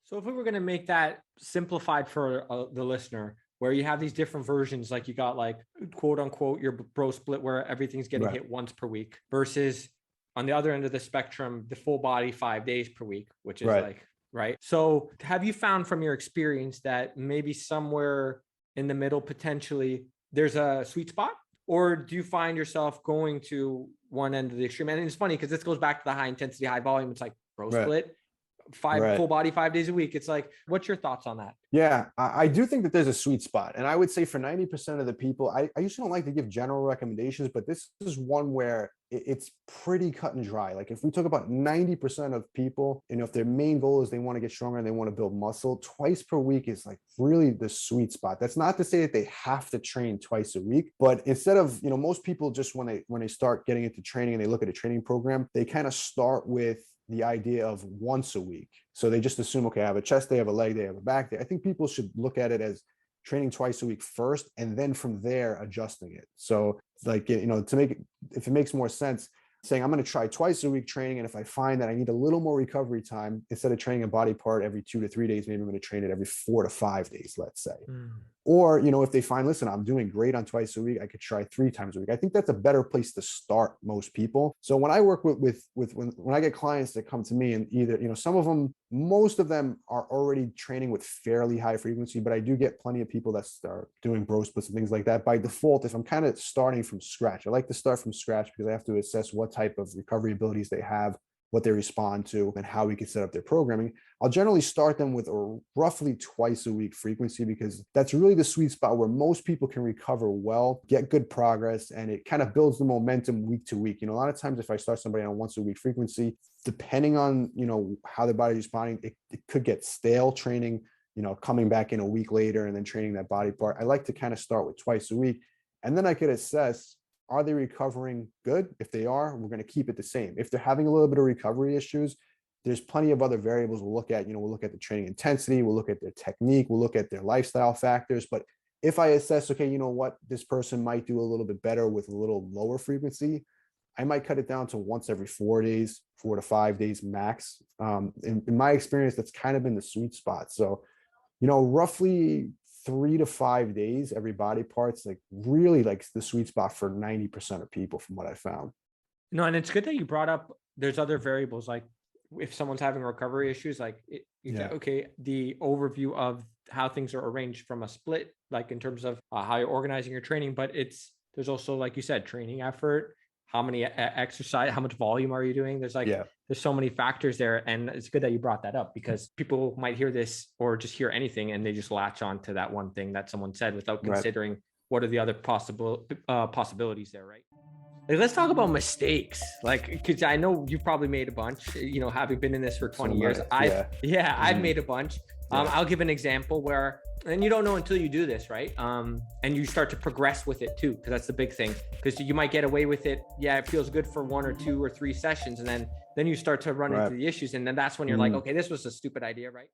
So if we were going to make that simplified for the listener, where you have these different versions, like you got like quote unquote your bro split where everything's getting hit once per week, versus on the other end of the spectrum, the full body 5 days per week, which is right. So have you found from your experience that maybe somewhere in the middle, potentially there's a sweet spot? Or do you find yourself going to one end of the extreme? And it's funny because this goes back to the high intensity, high volume. It's like bro split, full body 5 days a week. It's like, what's your thoughts on that? Yeah, I do think that there's a sweet spot. And I would say for 90% of the people, I usually don't like to give general recommendations, but this is one where it's pretty cut and dry. Like if we talk about 90% of people, if their main goal is they want to get stronger and they want to build muscle, twice per week is like really the sweet spot. That's not to say that they have to train twice a week, but instead of, most people just when they start getting into training and they look at a training program, they kind of start with the idea of once a week. So they just assume, okay, I have a chest day, I have a leg day, I have a back day. I think people should look at it as training twice a week first, and then from there adjusting it. So like, to make it, if it makes more sense, saying I'm going to try twice a week training. And if I find that I need a little more recovery time, instead of training a body part every 2 to 3 days, maybe I'm going to train it every 4 to 5 days, let's say. Or, if they find, listen, I'm doing great on twice a week, I could try 3 times a week. I think that's a better place to start most people. So when I work when I get clients that come to me, and either, most of them are already training with fairly high frequency, but I do get plenty of people that start doing bro splits and things like that. By default, if I'm kind of starting from scratch, I like to start from scratch because I have to assess what type of recovery abilities they have, what they respond to, and how we can set up their programming. I'll generally start them with a roughly twice a week frequency, because that's really the sweet spot where most people can recover well, get good progress, and it kind of builds the momentum week to week. A lot of times if I start somebody on a once a week frequency, depending on, how their body's responding, it could get stale training, coming back in a week later and then training that body part. I like to kind of start with twice a week, and then I could assess, are they recovering good? If they are, we're going to keep it the same. If they're having a little bit of recovery issues, there's plenty of other variables we'll look at. We'll look at the training intensity, we'll look at their technique, we'll look at their lifestyle factors. But if I assess, okay, this person might do a little bit better with a little lower frequency, I might cut it down to once every 4 days, 4 to 5 days max. In my experience, that's kind of been the sweet spot. So, roughly 3 to 5 days, every body part's like really like the sweet spot for 90% of people from what I found. And it's good that you brought up, there's other variables, like if someone's having recovery issues, like okay, the overview of how things are arranged from a split, like in terms of how you're organizing your training, but there's also, like you said, training effort, how many exercise, how much volume are you doing? There's there's so many factors there. And it's good that you brought that up, because people might hear this or just hear anything and they just latch on to that one thing that someone said without considering what are the other possibilities there, right? Like, let's talk about mistakes. Like, because I know you've probably made a bunch, having been in this for 20 years. I've made a bunch. I'll give an example where, and you don't know until you do this, right? And you start to progress with it too, because that's the big thing. Because you might get away with it. Yeah, it feels good for 1 or 2 or 3 sessions, and then you start to run into the issues, and then that's when you're like, okay, this was a stupid idea, right?